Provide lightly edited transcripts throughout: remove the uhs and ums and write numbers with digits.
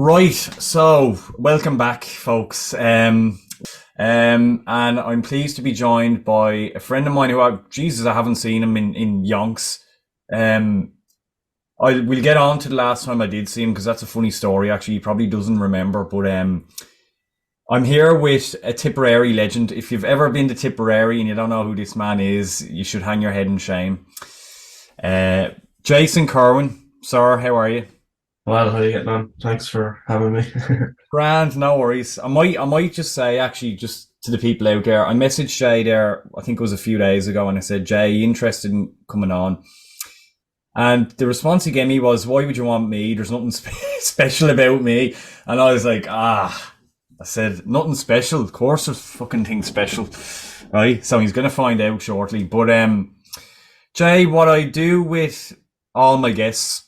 Right, so welcome back, folks. And I'm pleased to be joined by a friend of mine Jesus, I haven't seen him in yonks. Um, we'll get on to the last time I did see him because that's a funny story. Actually, he probably doesn't remember, but I'm here with a Tipperary legend. If you've ever been to Tipperary and you don't know who this man is, you should hang your head in shame. Uh, Jason Kirwan, sir, how are you? Well, how you getting on? Thanks for having me. Grand, no worries. I might just say actually, just to the people out there, I messaged Jay there. I think it was a few days ago, and I said, "Jay, you interested in coming on?" And the response he gave me was, "Why would you want me? There's nothing special about me." And I was like, "Ah." I said, "Nothing special. Of course, there's fucking things special, right?" So he's gonna find out shortly. But Jay, what I do with all my guests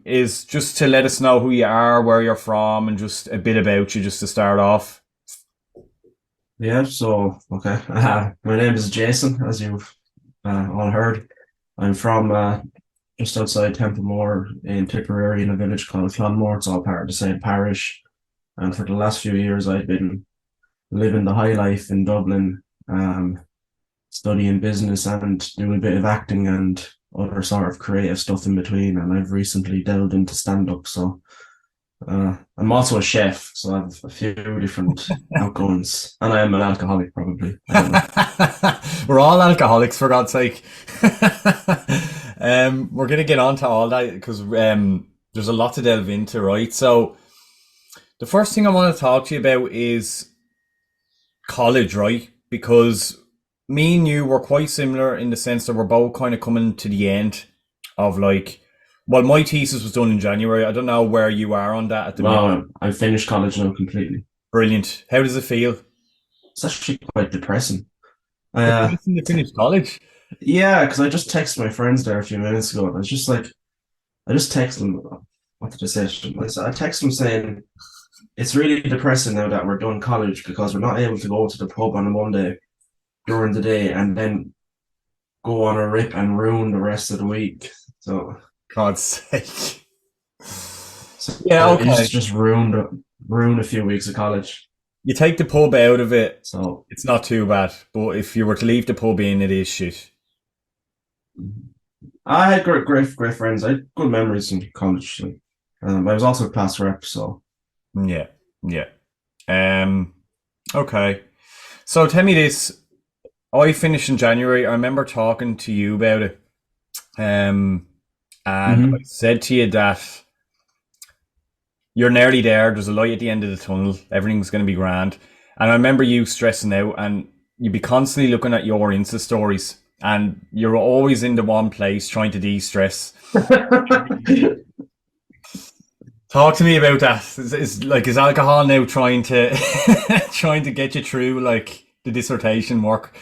is just to let us know who you are, where you're from, and just a bit about you, just to start off. Yeah, so okay. My name is Jason, as you've all heard. I'm from just outside Templemore in Tipperary in a village called Clonmore. It's all part of the same parish. And for the last few years, I've been living the high life in Dublin, studying business and doing a bit of acting and other sort of creative stuff in between. And I've recently delved into stand-up, so I'm also a chef, so I have a few different outgoings, and I am an alcoholic, probably. I don't know. We're all alcoholics, for God's sake. We're gonna get on to all that because there's a lot to delve into, right? So the first thing I want to talk to you about is college, right? Because me and you were quite similar in the sense that we're both kind of coming to the end of well, my thesis was done in January. I don't know where you are on that at the minute. Well, I finished college now completely. Brilliant. How does it feel? It's actually quite depressing. Depressing to finish college. Yeah, because I just texted my friends there a few minutes ago, and I was just like, I just texted them. What did I say to them? I texted them saying it's really depressing now that we're done college because we're not able to go to the pub on a Monday during the day and then go on a rip and ruin the rest of the week. God's sake. So Yeah, it okay. just ruined a few weeks of college. You take the pub out of it, So it's not too bad. But if you were to leave the pub in, it is shit. I had great friends. I had good memories in college. Like, I was also a class rep, so Yeah, yeah. Um, okay. So tell me this. I finished in January. I remember talking to you about it. And I hmm said to you that you're nearly there. There's a light at the end of the tunnel. Everything's going to be grand. And I remember you stressing out, and you'd be constantly looking at your Insta stories, and you're always in the one place trying to de-stress. Talk to me about that. Is alcohol now trying to trying to get you through like the dissertation work?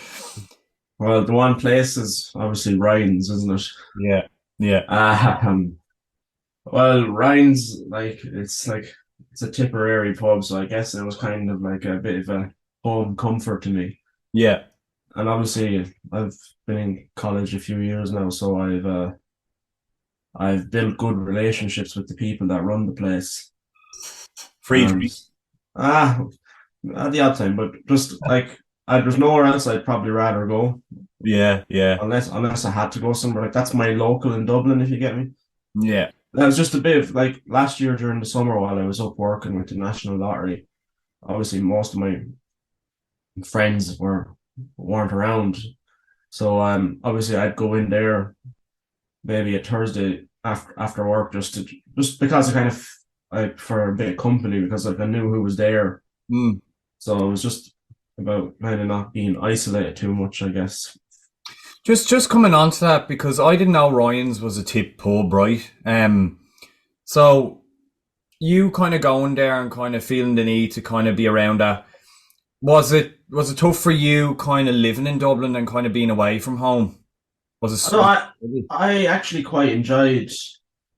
well, the one place is obviously Ryan's, isn't it? Yeah, yeah, Um, well, Ryan's like it's a Tipperary pub, so I guess it was kind of like a bit of a home comfort to me. yeah. And obviously, I've been in college a few years now, so I've built good relationships with the people that run the place. Free And drink. ah, at the odd time, but just like there's nowhere else I'd probably rather go Yeah, yeah, unless I had to go somewhere. Like that's my local in Dublin, if you get me. yeah. That was just a bit of like last year during the summer while I was up working with the National Lottery. Obviously, most of my friends weren't around, so obviously I'd go in there maybe a Thursday after work just because I kind of like for a bit of company because like I knew who was there. Mm. So it was just about kind of not being isolated too much, I guess. Just coming on to that because I didn't know Ryan's was a tip pub, right? So you kind of going there and kind of feeling the need to kind of be around that. Was it tough for you kind of living in Dublin and kind of being away from home? Was No, it? I actually quite enjoy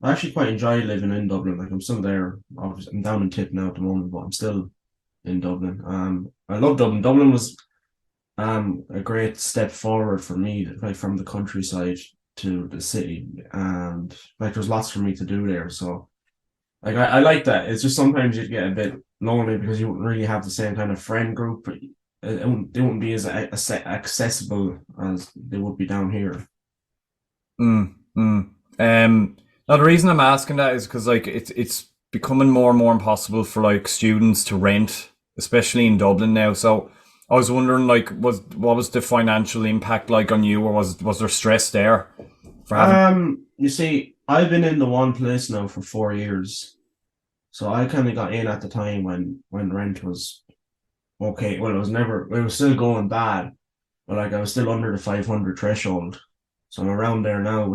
living in Dublin. Like I'm still there. Obviously, I'm down in Tipp now at the moment, but I'm still in Dublin. I love Dublin. Dublin was a great step forward for me, like from the countryside to the city, and like there's lots for me to do there. So Like I like that. It's just sometimes you'd get a bit lonely because you wouldn't really have the same kind of friend group. They wouldn't be as accessible as they would be down here. Mm, mm. Now the reason I'm asking that is because like it's becoming more and more impossible for like students to rent, especially in Dublin now. So I was wondering, like, what was the financial impact like on you, or was there stress there for having? You see, I've been in the one place now for 4 years, so I kind of got in at the time when rent was okay. Well, it was still going bad, but like I was still under the 500 threshold, so I'm around there now,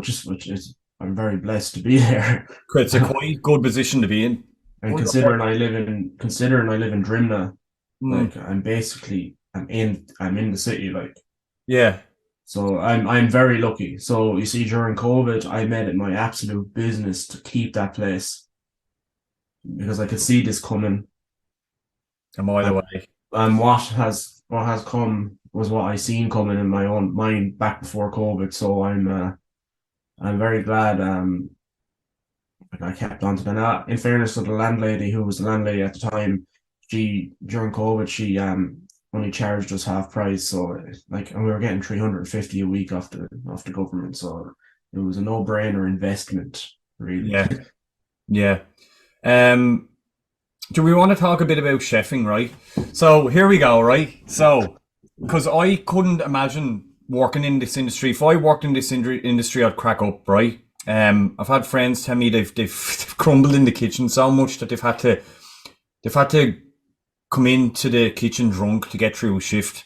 I'm very blessed to be there. It's a quite good position to be in. And Wonder what? considering I live in Drimna, Mm, like I'm in the city, like yeah, so I'm very lucky. So you see, during COVID, I made it my absolute business to keep that place because I could see this coming, a mile and away. what has come was what I seen coming in my own mind back before COVID. So I'm very glad like I kept on to that. Now, in fairness to the landlady, who was the landlady at the time, she during COVID she only charged us half price. So like, and we were getting 350 a week off the government. So it was a no brainer investment, really. Yeah, yeah. Um, do we want to talk a bit about chefing, right? So here we go, right? So, because I couldn't imagine working in this industry. If I worked in this industry, I'd crack up, right? I've had friends tell me they've crumbled in the kitchen so much that they've had to come into the kitchen drunk to get through a shift.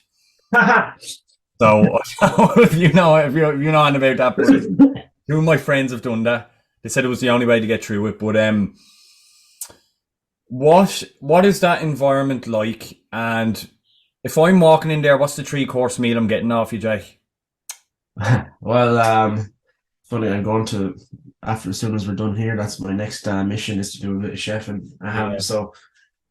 So if you know anything about that, but two of my friends have done that. They said it was the only way to get through it. But what is that environment like? And if I'm walking in there, what's the three-course meal I'm getting off you, Jake? Well, funny, I'm going to after as soon as we're done here. That's my next mission is to do a bit of chefing. Yeah. So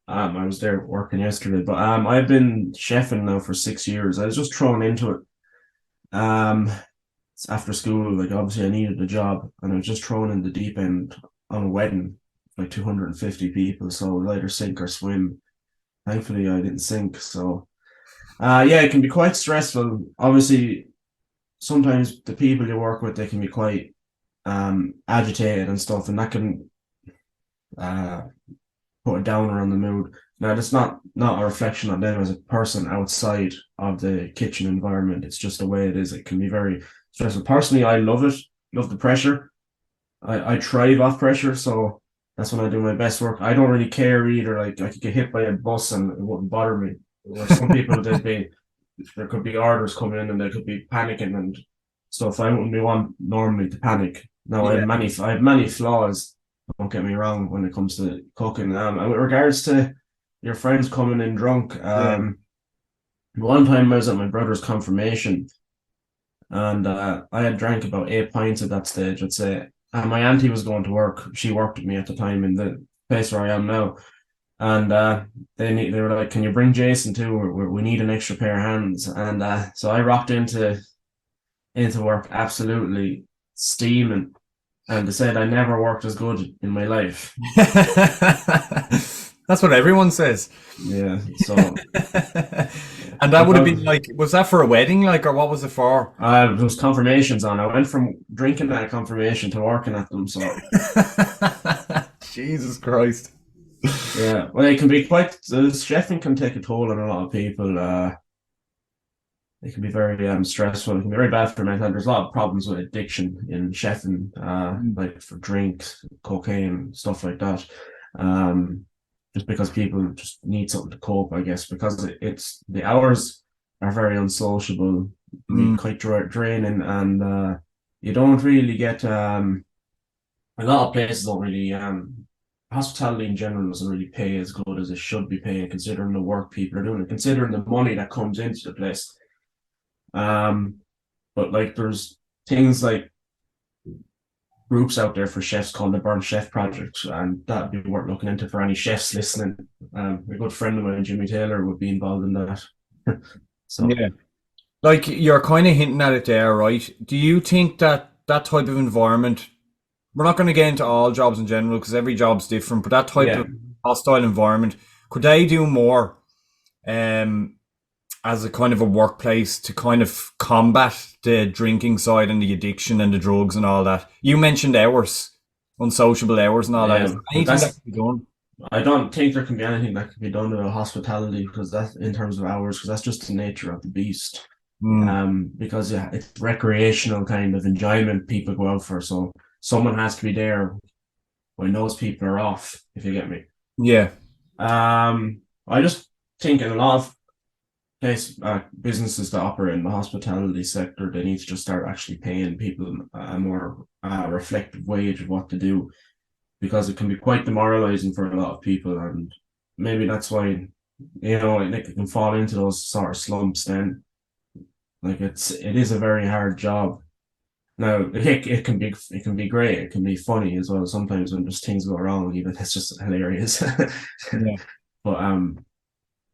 I was there working yesterday, but I've been chefing now for 6 years. I was just thrown into it. Um, After school, like obviously I needed a job, and I was just thrown in the deep end on a wedding, like 250 people. So it was either sink or swim. Thankfully, I didn't sink. So, yeah, it can be quite stressful. Obviously, sometimes the people you work with, they can be quite agitated and stuff, and that can uh put a downer on the mood. Now, that's not a reflection on them as a person outside of the kitchen environment. It's just the way it is. It can be very stressful. Personally, I love it. Love the pressure. I thrive off pressure, so that's when I do my best work. I don't really care either. Like I could get hit by a bus and it wouldn't bother me. Where some people there could be orders coming in and they could be panicking and stuff. I wouldn't be one normally to panic. Now Yeah. I have many flaws. Don't get me wrong when it comes to cooking. And with regards to your friends coming in drunk, Yeah. one time I was at my brother's confirmation, and I had drank about 8 pints at that stage, I'd say. And my auntie was going to work. She worked with me at the time in the place where I am now. And they were like, "Can you bring Jason too? We need an extra pair of hands." And so I rocked into work absolutely steaming, and they said I never worked as good in my life. That's what everyone says. Yeah. So And that would have been because like, was that for a wedding, like, or what was it for? there was confirmations on, I went from drinking at a confirmation to working at them. So Jesus Christ. yeah, well, it can be quite. Chefing can take a toll on a lot of people. It can be very stressful. It can be very bad for mental health. There's a lot of problems with addiction in chefing, like for drinks, cocaine, stuff like that. Um, just because people just need something to cope, I guess, because it's the hours are very unsociable, can be Mm, quite draining, and you don't really get a lot of places don't really hospitality in general doesn't really pay as good as it should be paying, considering the work people are doing, and considering the money that comes into the place. Um, but like there's things like groups out there for chefs called the Burnt Chef Project, and that'd be worth looking into for any chefs listening. A good friend of mine, Jimmy Taylor, would be involved in that. So yeah. Like, you're kind of hinting at it there, right? Do you think that that type of environment we're not going to get into all jobs in general because every job's different, but that type Yeah. of hostile environment, could they do more um, as a kind of a workplace to kind of combat the drinking side and the addiction and the drugs and all that? You mentioned hours, unsociable hours and all that. Is Yeah, there but anything that that's, can be done? I don't think there can be anything that can be done in hospitality because that, in terms of hours, because that's just the nature of the beast. Mm, Because yeah, it's recreational kind of enjoyment people go out for. So someone has to be there when those people are off, if you get me. yeah, I just think in a lot of businesses that operate in the hospitality sector, they need to just start actually paying people a more reflective wage of what to do because it can be quite demoralizing for a lot of people, and maybe that's why like it can fall into those sort of slumps. Then, like it is a very hard job. Now, it can be great, it can be funny as well. Sometimes when just things go wrong, even it's just hilarious. yeah. But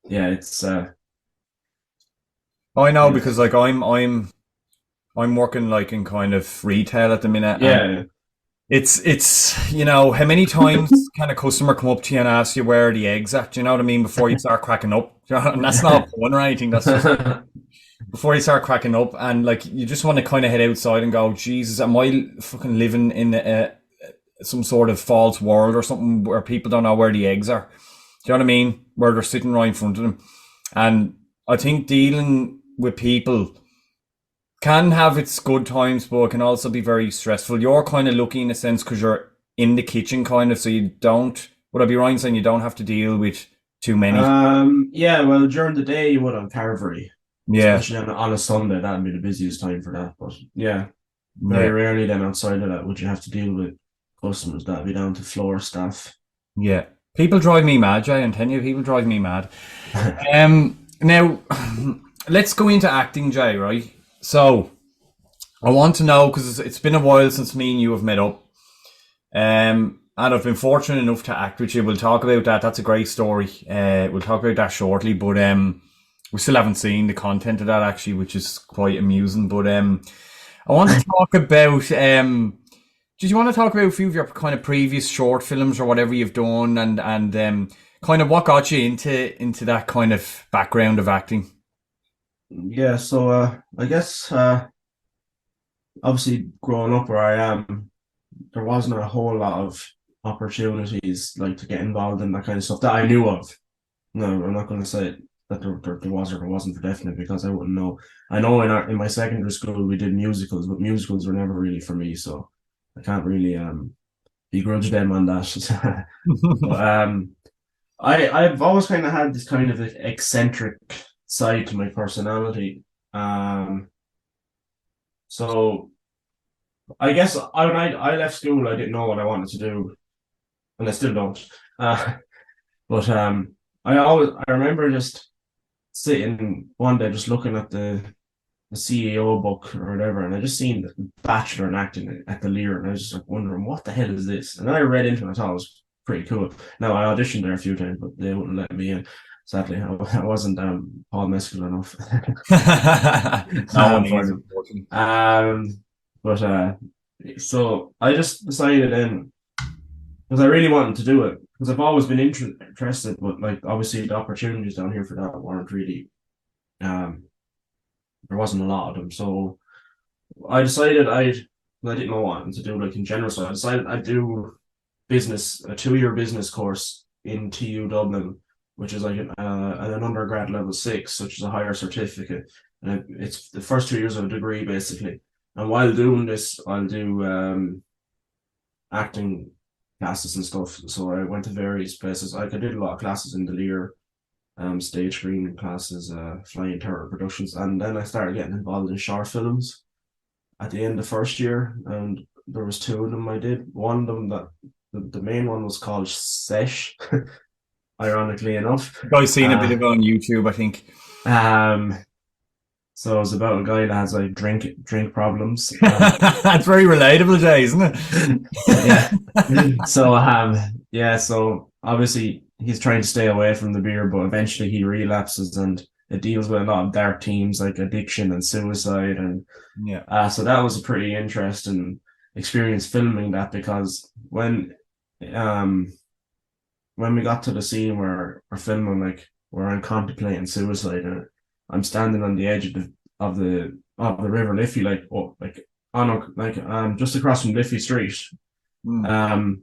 yeah, it's I know yeah, because like I'm working like in kind of retail at the minute, and yeah. it's how many times can a customer come up to you and ask you where are the eggs at? Do you know what I mean? Before you start cracking up, and that's not fun or anything. That's just before you start cracking up, and like you just want to kind of head outside and go, Jesus, am I fucking living in some sort of false world or something where people don't know where the eggs are? Do you know what I mean? Where they're sitting right in front of them, and I think dealing with people can have its good times, but it can also be very stressful. You're kind of lucky in a sense because you're in the kitchen, kind of, so you don't. Would I be right in saying you don't have to deal with too many? Yeah, well, during the day you would on Carvery, Yeah, especially on a Sunday. That'd be the busiest time for that. But yeah, very yeah, rarely then outside of that would you have to deal with customers. That'd be down to floor staff. yeah. People drive me mad, Jay. I'm telling you, people drive me mad. Now let's go into acting, Jay. Right. So I want to know because it's been a while since me and you have met up. And I've been fortunate enough to act with you. We'll talk about that. That's a great story. We'll talk about that shortly. But we still haven't seen the content of that actually, which is quite amusing. But I want to talk about. Did you want to talk about a few of your kind of previous short films or whatever you've done, and kind of what got you into that kind of background of acting? Yeah, so I guess obviously growing up where I am, there wasn't a whole lot of opportunities like to get involved in that kind of stuff that I knew of. No, I'm not going to say that there was or there wasn't for definite because I wouldn't know. I know in my secondary school we did musicals, but musicals were never really for me, so I can't really begrudge them on that. But I've always kind of had this kind of eccentric side to my personality. Um, so I guess when I left school, I didn't know what I wanted to do, and I still don't. Uh, but I remember just sitting one day just looking at the CEO book or whatever, and I just seen the Bachelor in Acting at the Lear, and I was just like wondering what the hell is this? And then I read into it, and I thought it was pretty cool. Now I auditioned there a few times, but they wouldn't let me in. Sadly, I wasn't Paul Mescal enough. No one is, Unfortunately. unfortunately. But so I just decided then because I really wanted to do it because I've always been interested, but like obviously the opportunities down here for that weren't really um there wasn't a lot of them. So I decided I didn't know what to do like in general. So I decided I'd do a 2 year business course in TU Dublin, which is like an undergrad level 6, which is a higher certificate, and it's the first 2 years of a degree basically. And while doing this, I'll do acting classes and stuff. So I went to various places. Like I did a lot of classes in the Lear, stage screening classes, flying turtle productions, and then I started getting involved in short films at the end of first year, and there was two of them I did. One of them that the main one was called Sesh, ironically enough. I've seen a bit Uh, of it on YouTube, I think. um, so it's about a guy that has like drink problems. That's very relatable, Jay, isn't Yeah. it? So yeah, so obviously he's trying to stay away from the beer, but eventually he relapses and it deals with a lot of dark themes like addiction and suicide and Yeah. so that was a pretty interesting experience filming that, because um when we got to the scene where we're filming, like where I'm contemplating suicide, and I'm standing on the edge of the river Liffey, like like on just across from Liffey Street. Mm. Um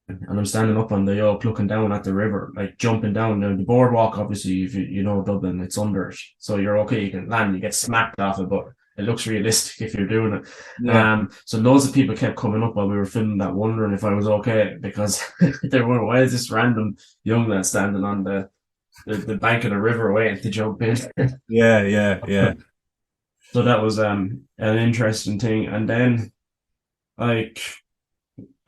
and I'm standing up on the yoke looking down at the river, like jumping down the boardwalk. Obviously, if you know Dublin, it's under it, so you're okay. You can land, you get smacked off it, but it looks realistic if you're doing it. Yeah. So loads of people kept coming up while we were filming that, wondering if I was okay, because they were, why is this random young lad standing on the bank of the river waiting to jump in? Yeah. Yeah. Yeah. So that was an interesting thing. And then like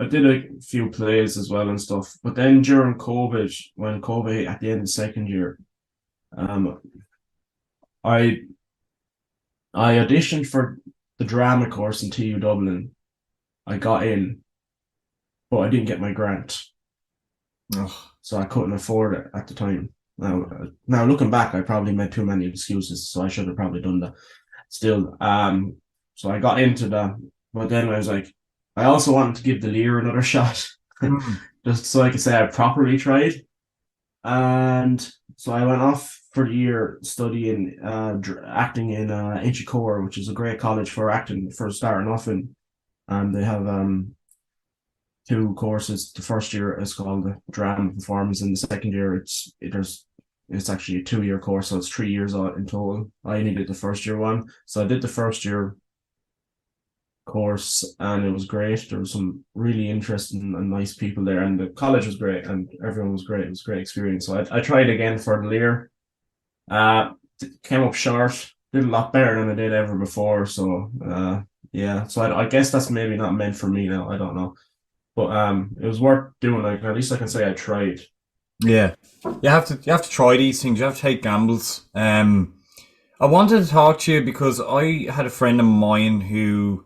I did a few plays as well and stuff. But then during COVID, when COVID hit at the end of the second year, um, I I auditioned for the drama course in TU Dublin. I got in, but I didn't get my grant, Ugh. so I couldn't afford it at the time. Now looking back, I probably made too many excuses, so I should have probably done that. Still, so I got into that, but then I was like, I also wanted to give the Lear another shot, Mm. just so I could say I properly tried. And so I went off for the year studying acting in Inchicore, which is a great college for acting for starting off in. And they have two courses. The first year is called drama performance, and the second year it's actually a 2 year course, so it's 3 years in total. I needed the first year one, so I did the first year course, and it was great. There was some really interesting and nice people there, and the college was great, and everyone was great. It was a great experience. So I tried again for the Lear. Uh, Came up short. Did a lot better than I did ever before. So yeah. So I guess that's maybe not meant for me now. I don't know, but it was worth doing. Like, at least I can say I tried. Yeah. You have to try these things. You have to take gambles. I wanted to talk to you because I had a friend of mine who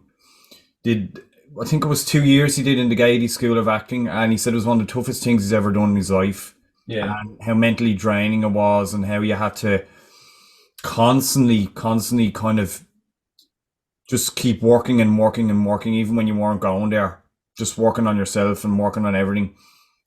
did, I think it was 2 years he did in the Gaiety School of Acting, and he said it was one of the toughest things he's ever done in his life, Yeah. and how mentally draining it was, and how you had to constantly kind of just keep working and working and working, even when you weren't going there. Just working on yourself and working on everything,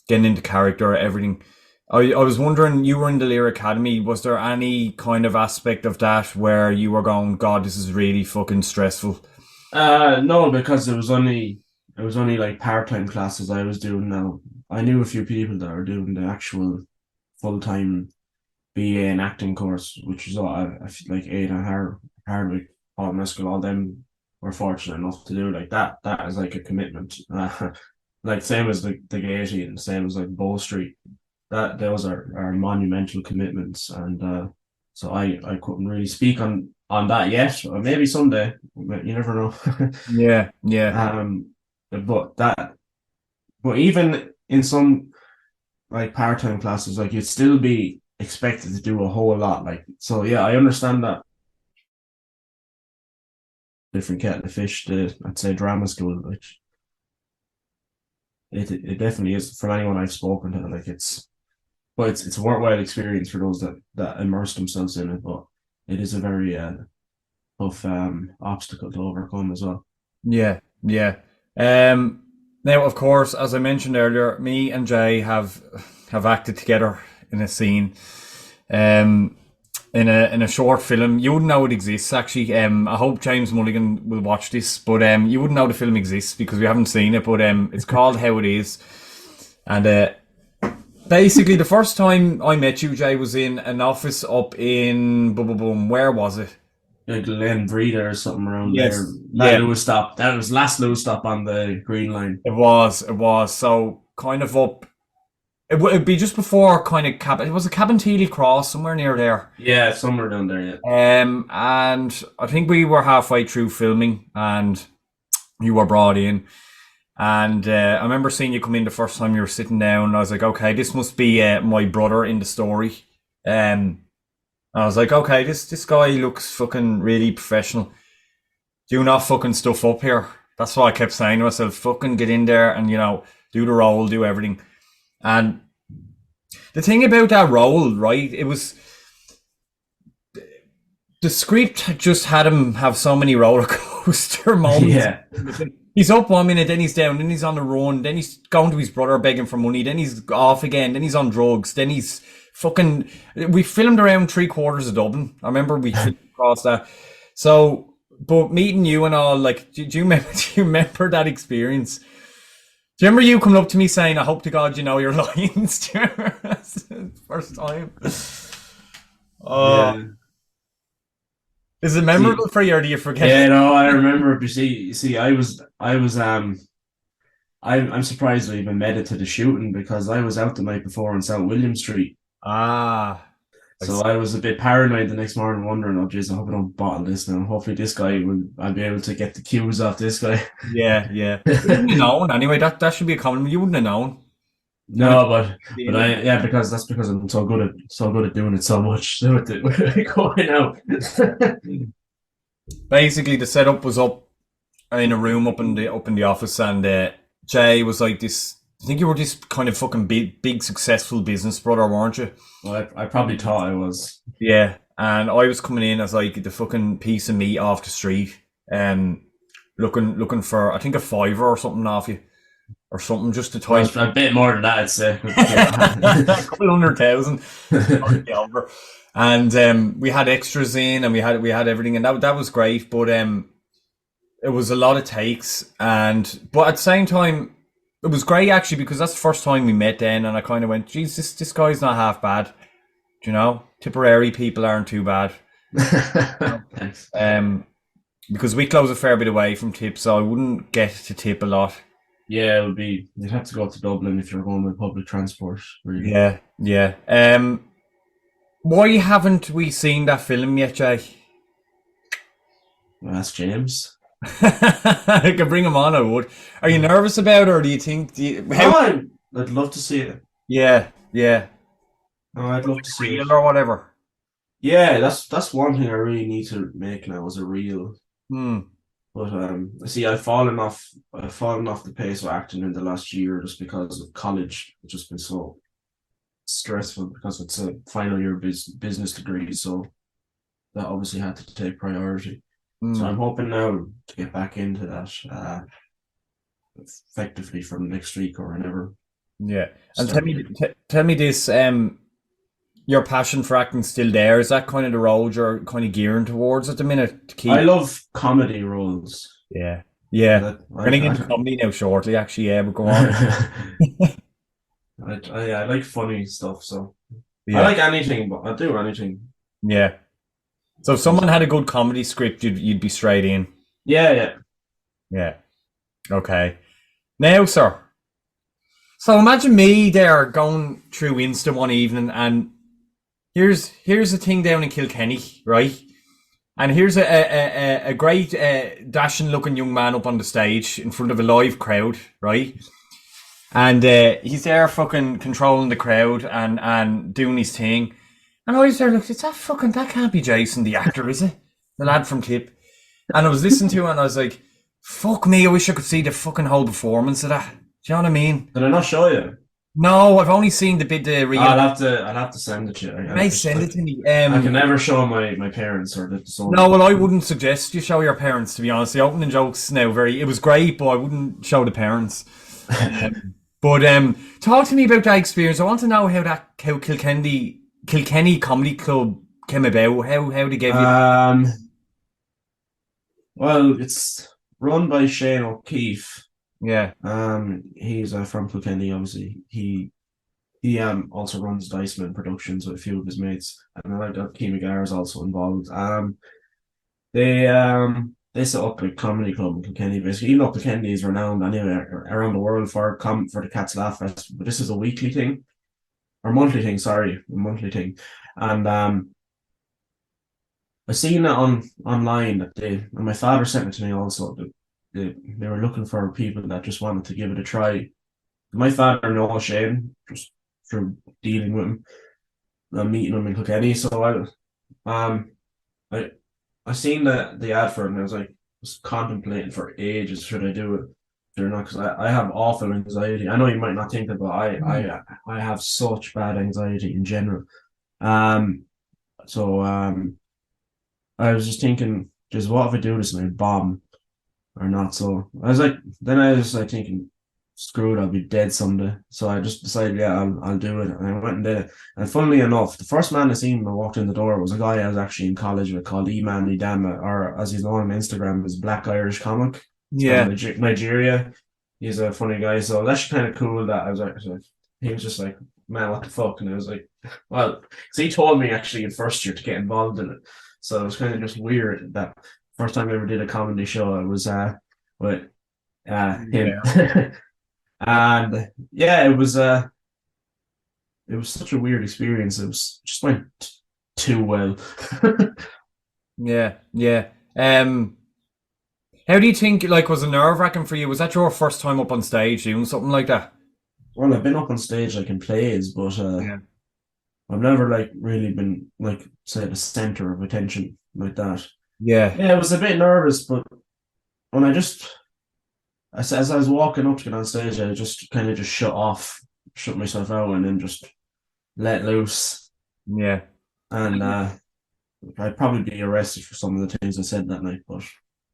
getting into character, everything. I was wondering, you were in the Lear Academy. Was there any kind of aspect of that where you were going, God, this is really fucking stressful? No, because it was only like part-time classes I was doing now. I knew a few people that were doing the actual full-time BA in acting course, which was all I feel like Ada Hardwick, Paul Mescal, all them were fortunate enough to do like that. That is like a commitment. Like same as the Gaiety and same as like Bow Street. That those are monumental commitments, and so I couldn't really speak on that yet. Or maybe someday. You never know. Yeah, yeah, um, but even in some like part-time classes, like you'd still be expected to do a whole lot. Like, so yeah, I understand that different kettle of fish. I'd say drama school, which it definitely is for anyone I've spoken to. Like it's a worthwhile experience for those that immerse themselves in it. But it is a very tough obstacle to overcome as well. yeah, yeah. Now, of course, as I mentioned earlier, me and Jay have acted together in a scene, um, in a short film. You wouldn't know it exists, actually. I hope James Mulligan will watch this, but you wouldn't know the film exists because we haven't seen it. But it's called How It Is, and basically the first time I met you, Jay, was in an office up in boom, boom, boom. Where was it? Like Glen Breeder or something around there. Yes, That yeah, Lewis stop. That was last Lewis stop on the Green Line. it was. It was. So kind of up. It'd be just before kind of Cabin. It was a Cabin Teely Cross somewhere near there. Yeah, somewhere down there. Yeah. And I think we were halfway through filming, and you were brought in. And I remember seeing you come in the first time you were sitting down. And I was like, okay, this must be my brother in the story. I was like, okay, this guy looks fucking really professional. Do not fucking stuff up here. That's what I kept saying to myself. Fucking get in there and, do the role, do everything. And the thing about that role, right, it was the script just had him have so many roller coaster moments. Yeah. He's up 1 minute, then he's down, then he's on the run, then he's going to his brother begging for money, then he's off again, then he's on drugs, then he's fucking. We filmed around 3/4 of Dublin. I remember we filmed across that. So, but meeting you and all, like, do you remember? Do you remember that experience? Do you remember you coming up to me saying, "I hope to God you know your lines"? Do you remember? That's the first time. Oh, Yeah. is it See, memorable for you, or do you forget yeah, it? no, I remember it. You see, I'm surprised I even made it to the shooting because I was out the night before on South William Street. Ah, I So I was a bit paranoid the next morning, wondering, oh, jeez, I hope I don't bottle this now. Hopefully, I'll be able to get the cues off this guy. yeah, yeah. You wouldn't have known anyway. That should be a common. You wouldn't have known. You know, No, but yeah, because I'm so good at doing it so much. So going out. basically the setup was up in a room up in the office, and Jay was like this. I think you were this kind of fucking big successful business brother, weren't you? Well, I probably thought I was. Yeah. And I was coming in as like the fucking piece of meat off the street, um, looking for I think a fiver or something off you or something just to Well, tie it's a bit more than that, I'd say. a couple 100,000 over. And we had extras in, and we had everything, and that was great. But it was a lot of takes, and but at the same time, it was great actually because that's the first time we met then, and I kind of went, "Geez, this guy's not half bad." Do you know, Tipperary people aren't too bad. Thanks. Um, because we close a fair bit away from Tip, so I wouldn't get to Tip a lot. Yeah, you'd have to go to Dublin if you're going with public transport, really. Yeah, yeah. Why haven't we seen that film yet, Jay? Well, that's James. I could bring him on. I would. Are you nervous about it, or do you think? How? Oh, I'd love to see it. Yeah, yeah. Oh, I'd love to see it. Real or whatever. Yeah, that's one thing I really need to make now is a reel. Hmm. But see, I've fallen off the pace of acting in the last year just because of college. It's just been so stressful because it's a final year business degree, so that obviously had to take priority. So Hmm. I'm hoping now to get back into that effectively from next week or whenever Yeah. And tell start me, again. tell me this. Your passion for acting still there? Is that kind of the road you're kind of gearing towards at the minute to I keep? love comedy roles. Yeah. Yeah. That We're getting into comedy now shortly, actually. Yeah, but go on. I like funny stuff, so I Yeah. like anything, but I do anything. Yeah. So if someone had a good comedy script, you'd be straight in. Yeah, yeah. Yeah. Okay. Now, sir. So imagine me there going through Insta one evening, and here's a thing down in Kilkenny, right? And here's a great dashing looking young man up on the stage in front of a live crowd, right? And he's there fucking controlling the crowd and doing his thing. And I was there, look, that can't be Jason, the actor, is it? The lad from Tipp. And I was listening to it and I was like, fuck me, I wish I could see the fucking whole performance of that. Do you know what I mean? Did I not show you? No, I've only seen the real. I'll have to send it to you. May send it to me. I can never show my parents or the son. No, well, I wouldn't suggest you show your parents, to be honest. The opening jokes now it was great, but I wouldn't show the parents. But talk to me about that experience. I want to know how Kilkenny Comedy Club came about. How they gave you. Um, well, it's run by Shane O'Keefe. Yeah. He's from Kilkenny, obviously. He also runs Diceman Productions with a few of his mates, and I like that Key McGarr is also involved. They set up a comedy club in Kilkenny, basically. Even though Kilkenny is renowned anyway around the world for the Cats Laugh Fest, but this is a weekly thing or monthly thing. Sorry, a monthly thing, and I seen it online that and my father sent it to me also. That they were looking for people that just wanted to give it a try. My father knows Shane just through dealing with him and meeting him in Kilkenny. So um I I seen the ad for it and I was contemplating for ages should I do it or not because I have awful anxiety. I know you might not think that, but I have such bad anxiety in general. Um so I was just thinking, just what if I do this and I bomb? or not. So then I was like thinking, screw it, I'll be dead someday. So I just decided, yeah, I'll do it. And I went and did it. And funnily enough, the first man I seen when I walked in the door was a guy I was actually in college with called Eman Idama, or as he's known on Instagram, is Black Irish Comic. He's from Yeah, Nigeria. He's a funny guy. So that's kind of cool that he was just like, man, what the fuck? And I was like, well, because he told me actually in first year to get involved in it. So it was kind of just weird that first time I ever did a comedy show, I was with him. yeah, And yeah, it was such a weird experience. It was just went too well. yeah, yeah. How do you think? Like, was it nerve wracking for you? Was that your first time up on stage doing something like that? Well, I've been up on stage like in plays, but Yeah, I've never like really been like say the center of attention like that. yeah, Yeah, I was a bit nervous, but when as I was walking up to get on stage, I just kind of just shut myself out, and then just let loose. yeah. And I'd probably be arrested for some of the things I said that night, but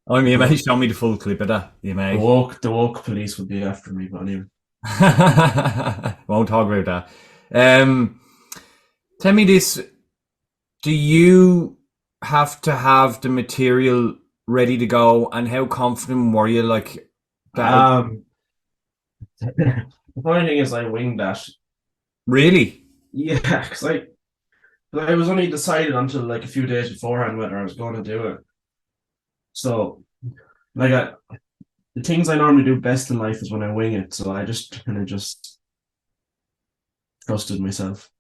I mean, you the, may show me the full clip of that. You may. the woke police would be after me. But anyway, Won't talk about that. Tell me this: do you have to have the material ready to go, and how confident were you? Like that? um, the funny thing is, I winged that. Really? Yeah, because I was only decided until like a few days beforehand whether I was going to do it. So like the things I normally do best in life is when I wing it. So I just kind of just trusted myself.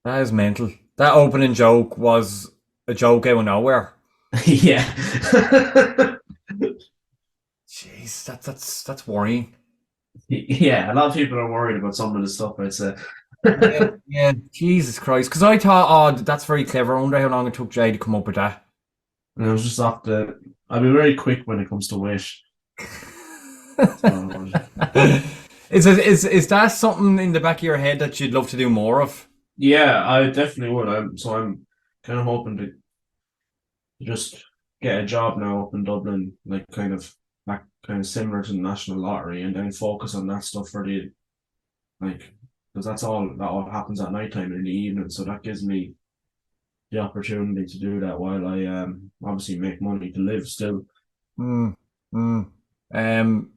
That is mental. That opening joke was a joke out of nowhere. Yeah. Jeez, that's worrying. Yeah, a lot of people are worried about some of the stuff I'd say. Yeah, yeah. Jesus Christ. Because I thought, oh, that's very clever. I wonder how long it took Jay to come up with that. And I was just off the. I'll be very quick when it comes to wish. So Is that something in the back of your head that you'd love to do more of? yeah, I definitely would. I'm kind of hoping to just get a job now up in Dublin, like kind of similar to the National Lottery, and then focus on that stuff for the like because that all happens at night time in the evening. So that gives me the opportunity to do that while I obviously make money to live still. Mm, mm. Um,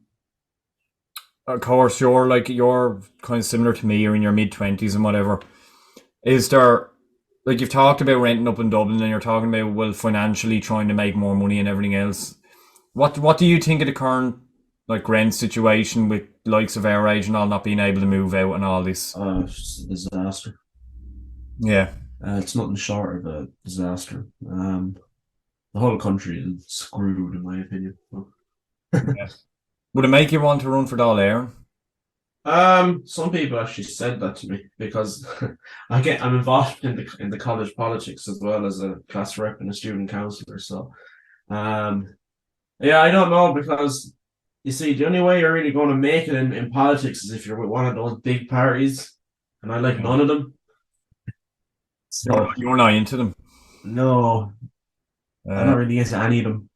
of course, you're kind of similar to me. You're in your mid 20s and whatever. Is there like you've talked about renting up in Dublin, and you're talking about well financially trying to make more money and everything else. What do you think of the current like rent situation with likes of our age and all not being able to move out and all this? It's just a disaster. Yeah. It's nothing short of a disaster. The whole country is screwed, in my opinion. Yeah. Would it make you want to run for Dáil Éireann? Some people actually said that to me because I'm involved in the college politics as well as a class rep and a student councillor. So, um, yeah, I don't know because you see, the only way you're really going to make it in politics is if you're with one of those big parties, and I like none of them. So, You're not into them. no, I'm Uh, not really into any of them.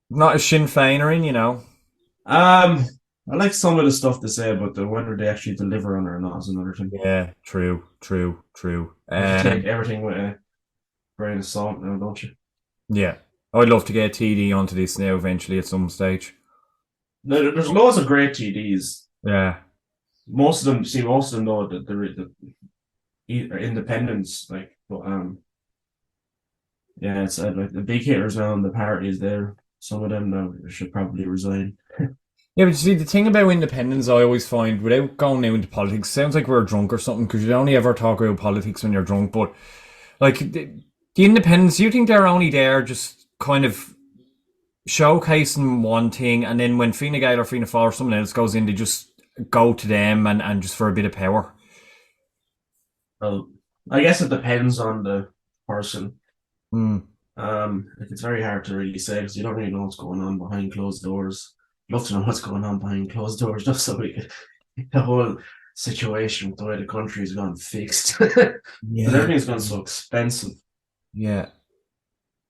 not a Sinn Féiner in. Um, I like some of the stuff they say, but whether they actually deliver on it or not is another thing. Yeah, true, true, true. You have to take everything with a grain of salt now, don't you? Yeah. I'd love to get TD onto this now eventually at some stage. There's loads of great TDs. Yeah. Most of them know that they're independents, like, but yeah, it's like the big hitters now in the parties there. Some of them now should probably resign. Yeah, but you see, the thing about independence, I always find, without going now into politics, sounds like we're drunk or something, because you only ever talk about politics when you're drunk. But, like, the independents, you think they're only there just kind of showcasing one thing, and then when Fine Gael or Fianna Fáil or someone else goes in, they just go to them and just for a bit of power. Well, I guess it depends on the person. Hmm. Like it's very hard to really say because you don't really know what's going on behind closed doors. Love to know what's going on behind closed doors, just so we could the whole situation with the way the country's gone fixed. Because Yeah. everything's gone so expensive. Yeah.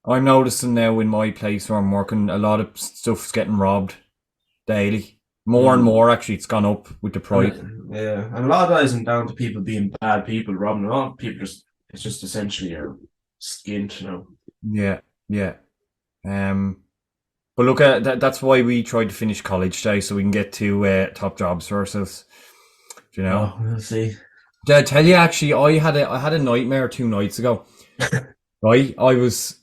I'm noticing now in my place where I'm working, a lot of stuff's getting robbed. daily. More and Mm. more, actually, it's gone up with the And price. yeah, and a lot of that isn't down to people being bad people, robbing. A lot of people just it's just essentially your skint, you know. Yeah, yeah. Um, but look, that's why we tried to finish college, Jay, so we can get to top jobs for ourselves. Do you know? Oh, we'll see. Did I tell you actually? I had a nightmare 2 nights ago. Right, I was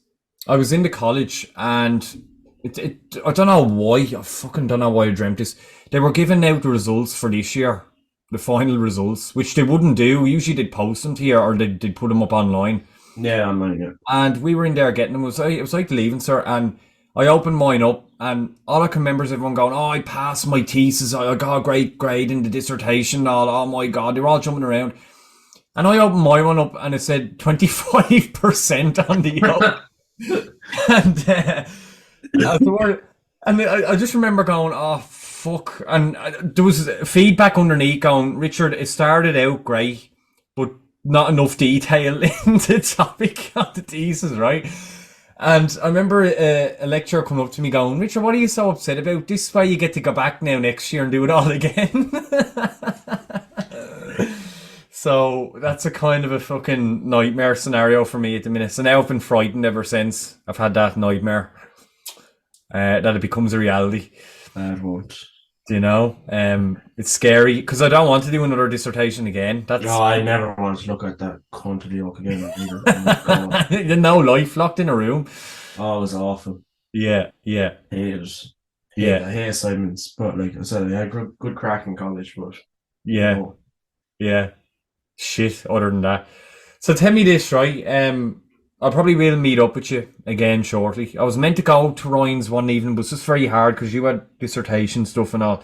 in the college and I don't know why. I fucking don't know why I dreamt this. They were giving out the results for this year, the final results, which they wouldn't do. Usually they'd post them to you or they'd put them up online. Yeah, I'm like it. And we were in there getting them. It was like the leaving cert, and I opened mine up, and all I can remember is everyone going, "Oh, I passed my thesis. I got a great grade in the dissertation." All, oh my god, they were all jumping around. And I opened my one up, and it said 25% on the and afterward, and I just remember going, "Oh fuck!" And there was feedback underneath going, "Richard, it started out great, but not enough detail in the topic of the thesis, right?" And I remember a lecturer coming up to me going, "Richard, what are you so upset about? This is why you get to go back now next year and do it all again." So that's a kind of a fucking nightmare scenario for me at the minute. So now I've been frightened ever since I've had that nightmare that it becomes a reality. That won't. Do you know? It's scary because I don't want to do another dissertation again. No, That's I never want to look at that cunt of the oak again either. Oh my God. no life locked in a room. Oh, it was awful. Yeah, yeah, Hated it. yeah, I hate assignments, but like I said, I had good crack in college, but yeah, no. yeah. Shit. Other than that, so tell me this, right? I probably will meet up with you again shortly. I was meant to go to Ryan's one evening, but it's just very hard because you had dissertation stuff and all.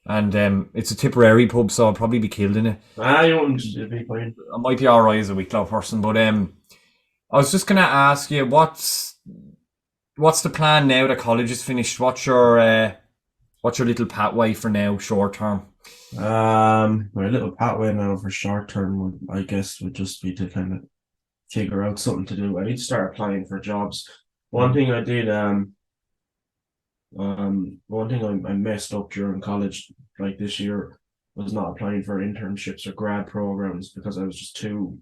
And it's a Tipperary pub, so I'll probably be killed in it. You wouldn't be fine. I might be alright as a Wicklow person, but I was just gonna ask you what's the plan now that college is finished? What's your little pathway for now, short term? My little pathway now for short term I guess would just be to kind of figure out something to do. I need to start applying for jobs. One Mm. thing I did, one thing I messed up during college, like this year, was not applying for internships or grad programs because I was just too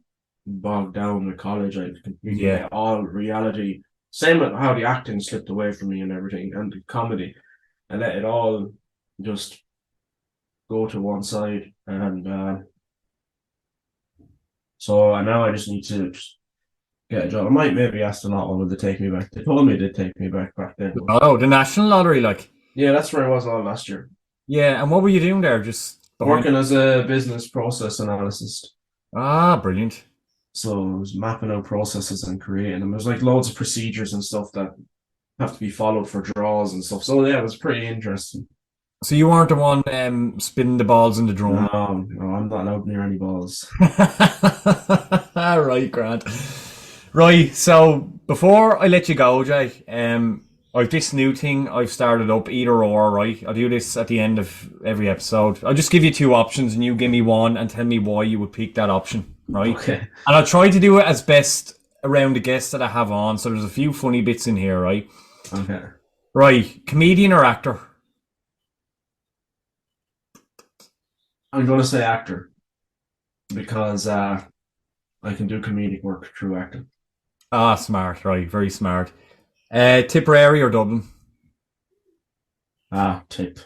bogged down with college. I completely Yeah, let all reality, same with how the acting slipped away from me and everything, and the comedy. I let it all just go to one side, and so now I just need to just get a job. I might maybe ask them not wanted to take me back. They told me they'd take me back then. But oh, the national lottery, like, yeah, that's where I was all last year. yeah. And what were you doing there? Just behind? Working as a business process analyst. Ah, brilliant. So I was mapping out processes and creating them. There's like loads of procedures and stuff that have to be followed for draws and stuff. So yeah, it was pretty interesting. So you weren't the one spinning the balls in the drum. No, I'm not allowed near any balls. Right, Grant. Right, so before I let you go, Jay, I've this new thing I've started up, either or, right? I'll do this at the end of every episode. I'll just give you two options and you give me one and tell me why you would pick that option, right? Okay. And I'll try to do it as best around the guests that I have on. So there's a few funny bits in here, right? Okay. Right, comedian or actor? I'm gonna say actor because I can do comedic work through acting. Ah, smart, right, very smart. Tipperary or Dublin? Tipp.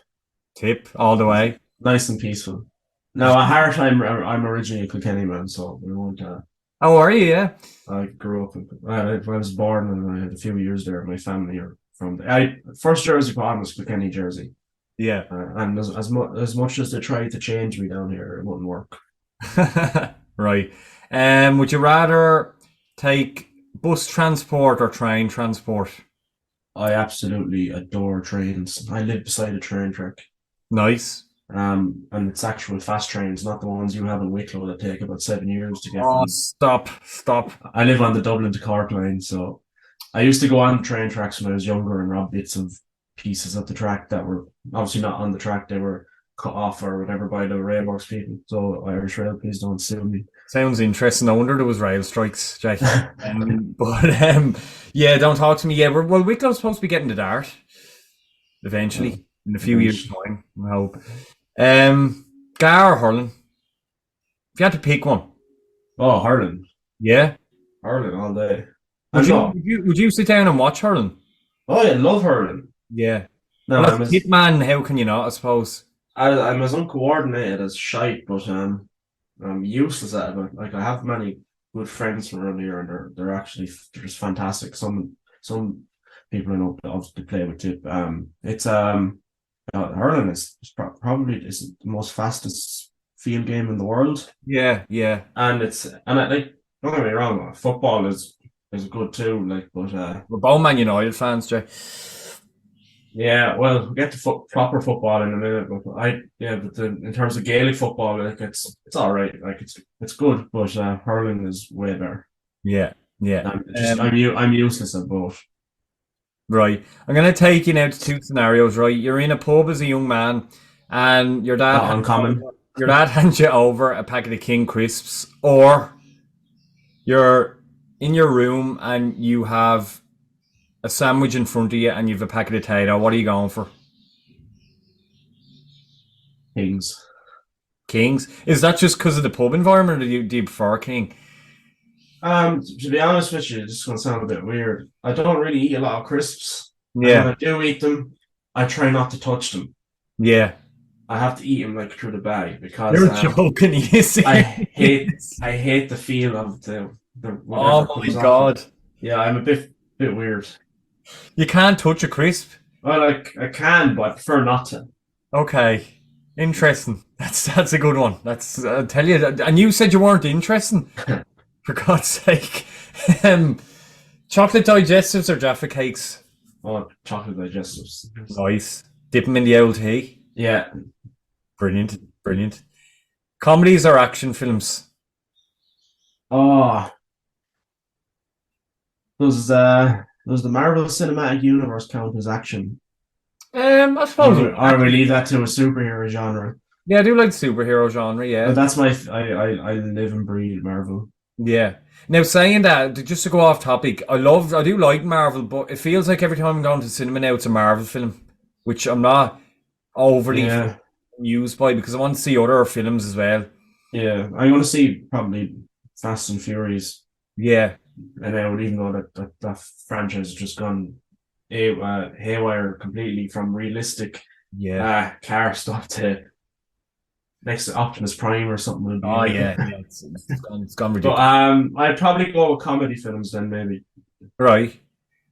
Tipp, all the way. Nice and peaceful. Now, at heart, I'm originally a Kilkenny man, so we won't. How are you? Yeah. I grew up. I was born and I had a few years there. My family are from. I first jersey put on was Kilkenny jersey, Yeah. and as much as they tried to change me down here, it wouldn't work. Right. Would you rather take bus transport or train transport? I absolutely adore trains. I live beside a train track. Nice. And it's actual fast trains, not the ones you have in Wicklow that take about 7 years to get Oh, from. stop, stop. I live on the Dublin to Cork line, so I used to go on train tracks when I was younger and rob bits of pieces of the track that were obviously not on the track. They were cut off or whatever by the railworks people. So Irish Rail, please don't sue me. Sounds interesting. No wonder there was rail strikes, Jake. But yeah, don't talk to me. Yeah, well, Wicklow's supposed to be getting the Dart eventually. in a I few bet. years' time, I hope. Um, Gar or hurling? If you had to pick one, Oh, hurling. yeah. Hurling all day. Would I'm you not. would you would you sit down and watch hurling? Oh, yeah, I love hurling. Yeah. No, Well, as a Tipp man, how can you not? I suppose. I'm as uncoordinated as shite, but I'm useless at it. But like I have many good friends from around here, and they're actually just fantastic. Some people I know that obviously play with tip. It's hurling is probably is the most fastest field game in the world, Yeah, yeah. and like don't get me wrong, football is good too. Like, but We're both Man United fans, Jay. yeah, well, we'll get to proper football in a minute, but in terms of Gaelic football, like it's all right, like it's good, but hurling is way better. Yeah, yeah. I'm useless at both. Right. I'm gonna take you now to two scenarios. Right. You're in a pub as a young man, and Not uncommon. your dad hands you over a packet of King crisps, or you're in your room and you have a sandwich in front of you and you've a packet of potato. What are you going for? Things. Kings? Is that just because of the pub environment, or do you prefer King? To be honest with you, this is gonna sound a bit weird. I don't really eat a lot of crisps, and when Yeah, I do eat them, I try not to touch them. yeah. I have to eat them like through the bag because You're joking, you I hate serious? I hate the feel of the Oh whatever my comes off it. god. Yeah, I'm a bit weird. You can't touch a crisp. Well, like I can, but I prefer not to. Okay. Interesting. That's a good one. That's I tell you that, and you said you weren't interesting. For God's sake. Um, chocolate digestives or Jaffa cakes? Oh, chocolate digestives. Nice. Dip them in the old tea. Yeah. Brilliant. Brilliant. Comedies or action films? Oh, does the Marvel Cinematic Universe count as action? I suppose. Or we leave that to a superhero genre. Yeah, I do like the superhero genre. But Yeah, that's I live and breathe Marvel. yeah. Now saying that, just to go off topic, I do like Marvel, but it feels like every time I'm going to the cinema now, it's a Marvel film, which I'm not overly Yeah, used by because I want to see other films as well. yeah. I'm going to see probably Fast and Furious, Yeah, and I would even though that franchise has just gone haywire completely from realistic yeah. car stuff to next to Optimus Prime or something will be Oh in yeah, it. yeah. It's gone But ridiculous. I'd probably go with comedy films then maybe. Right.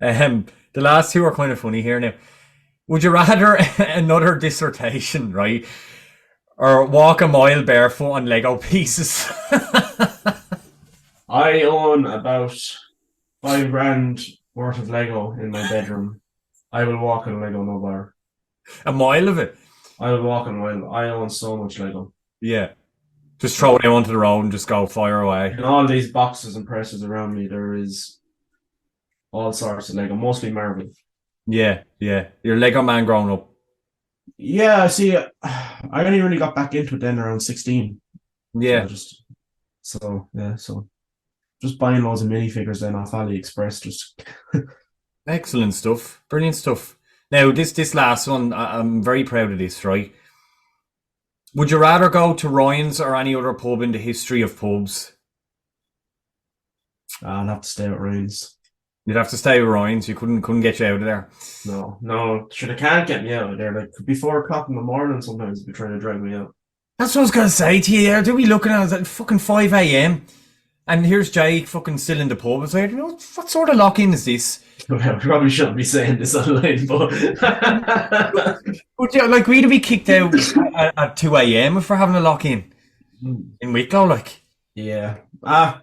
The last two are kind of funny here now. Would you rather another dissertation, right, or walk a mile barefoot on Lego pieces? I own about 5 grand worth of Lego in my bedroom. I will walk on Lego no bar. A mile of it. I will walk on Lego. I own so much Lego. Yeah. Just throw it out onto the road and just go fire away. In all these boxes and presses around me, there is all sorts of Lego, mostly Marvel. Yeah, yeah. You're a Lego man growing up. Yeah, see, I only really got back into it then around 16. So Yeah. so just buying loads of minifigures then off AliExpress. Just Excellent stuff. Brilliant stuff. Now, this last one, I'm very proud of this, right? Would you rather go to Ryan's or any other pub in the history of pubs? I'll have to stay at Ryan's. You'd have to stay with Ryan's. You couldn't get you out of there. No, sure they can't get me out of there. Like could be 4 o'clock in the morning sometimes be trying to drag me out. That's what I was gonna say to you there. Do we looking at it at fucking 5 a.m. and here's Jake fucking still in the pub. It's like, what sort of lock in is this? We probably shouldn't be saying this online, but Would you, like we'd be kicked out at 2 a.m. if we're having a lock in Wicklow, like. yeah. I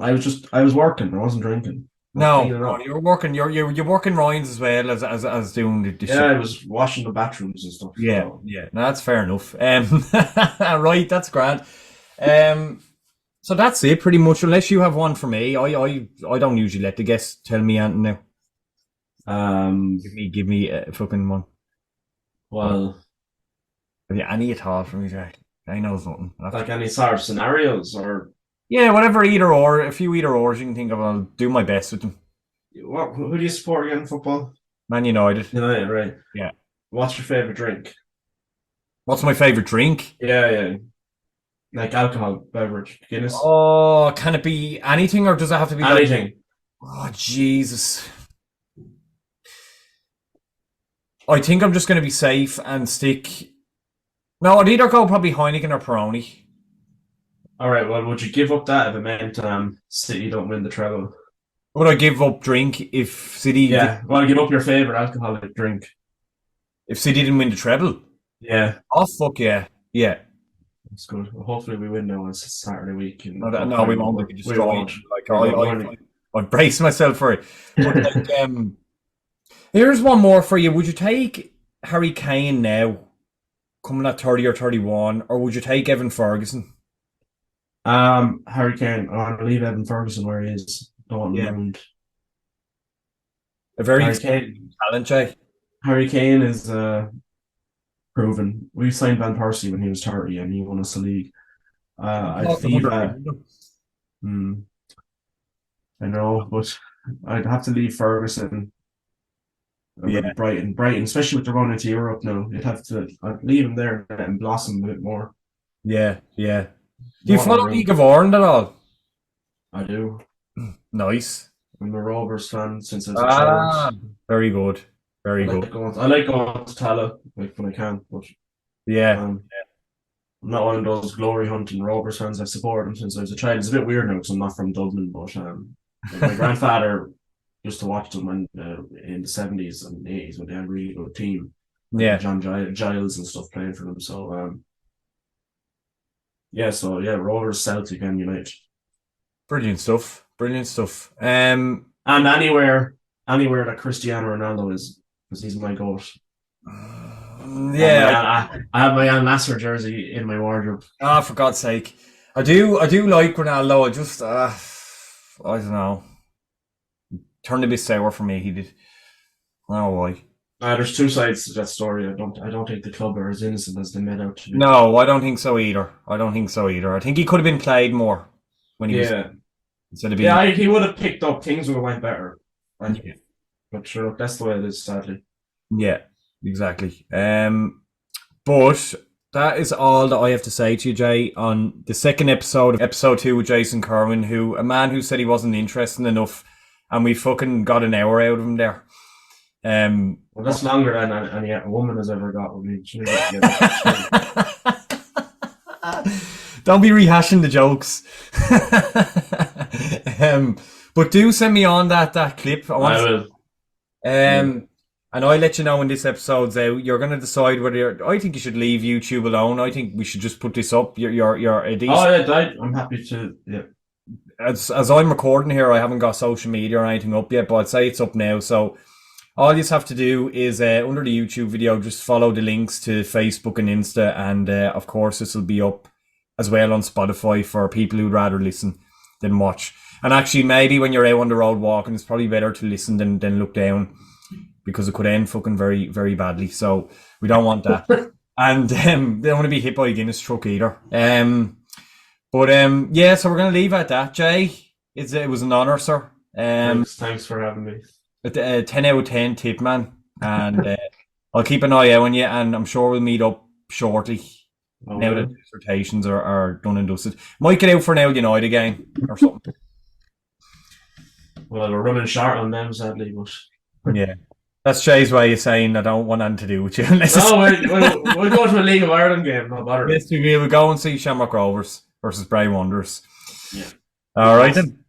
was working. I wasn't drinking. I was No, cleaning no, up. you're working. You're working Ryan's as well as doing the Yeah, shit. I was washing the bathrooms and stuff. Yeah, So yeah. No, that's fair enough. Right, that's grand. Um, so that's it, pretty much. Unless you have one for me, I don't usually let the guests tell me anything now. um, Give me a fucking one. well, Have you any at all for me, Jack? I know nothing. like any sort of scenarios or Yeah, whatever, either or. A few either ors you can think of. I'll do my best with them. what? Who do you support again? Football? Man United. United, right? Yeah. what's your favorite drink? What's my favorite drink? Yeah, yeah. Like alcohol, beverage, Guinness, Oh, can it be anything or does it have to be like, anything. oh, Jesus. I think I'm just going to be safe and stick. No, I'd either go probably Heineken or Peroni. All right. Well, would you give up that if it meant City don't win the treble? Would I give up drink Yeah. Well, give up your favorite alcoholic drink. if City didn't win the treble? Yeah, Oh, fuck yeah. Yeah. that's good. Well, hopefully we win now. It's Saturday week, No, and no, we hopefully won't be we destroyed. won't. Like, We're only I brace myself for it. But, like, here's one more for you. Would you take Harry Kane now, coming at 30 or 31, or would you take Evan Ferguson? Harry Kane. I want to leave Evan Ferguson where he is. Don't want him Yeah. around. A very Harry Kane. talent, Jay. Harry Kane is proven. We signed Van Persie when he was 30 and he won us the league. I'd Cost leave. 100 million. Hmm, I know, but I'd have to leave Ferguson or maybe Yeah, Brighton. Brighton, especially with the run into Europe now, you'd have to. I'd leave him there and let him blossom a bit more. yeah, yeah. Do you Not follow around. League of Ireland at all? I do. Nice. I'm a Rovers fan since I was a child. Ah, very good. Very good. I like going to Tala like when I can, but Yeah, um, I'm not one of those glory hunting Rovers fans. I've supported them since I was a child. It's a bit weird now because I'm not from Dublin, but like my grandfather used to watch them in the 70s and 80s when they had a really good team, like yeah. John Giles and stuff playing for them. So yeah, Rovers, Celtic, and United, Brilliant stuff. Brilliant stuff. and anywhere that Cristiano Ronaldo is, because he's my goat. Yeah. I have my Al Nasser jersey in my wardrobe. Ah, for God's sake. I do like Ronaldo. I just, I don't know. Turned a bit sour for me. He did. I don't know why. There's two sides to that story. I don't think the club are as innocent as they made out to be. No, I don't think so either. I don't think so either. I think he could have been played more when he was, Yeah, instead of being, yeah. He would have picked up. Things would have went better. yeah, But sure, that's the way it is. Sadly. yeah, exactly. But that is all that I have to say to you, Jay, on the second episode of episode 2 with Jason Kirwan, a man who said he wasn't interesting enough, and we fucking got an hour out of him there. Well, that's longer than any woman has ever got with me. She never got to get that. Don't be rehashing the jokes. But do send me on that clip. I will. And I'll let you know when this episode's out. You're going to decide whether I think you should leave YouTube alone. I think we should just put this up. You're a decent. Oh yeah, I'm happy to. Yeah. As I'm recording here, I haven't got social media or anything up yet, but I'd say it's up now. So all you have to do is under the YouTube video, just follow the links to Facebook and Insta, and of course this will be up as well on Spotify for people who'd rather listen than watch. And actually, maybe when you're out on the road walking, it's probably better to listen than look down, because it could end fucking very, very badly. So we don't want that. And they don't want to be hit by a Guinness truck either. Yeah, so we're going to leave it at that, Jay. It was an honour, sir. Thanks for having me. A 10 out of 10 tip, man. And I'll keep an eye out on you, and I'm sure we'll meet up shortly. Now that dissertations are done and dusted. Might get out for an United game or something. Well, we're running short on them, sadly, but Yeah. That's Jay's way of saying I don't want anything to do with you. Unless no, we'll go to a League of Ireland game, no bother. yes, we will go and see Shamrock Rovers versus Bray Wanderers. Yeah. All right then.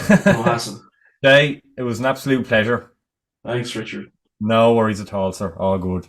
No hassle. Jay, it was an absolute pleasure. Thanks, Richard. No worries at all, sir. All good.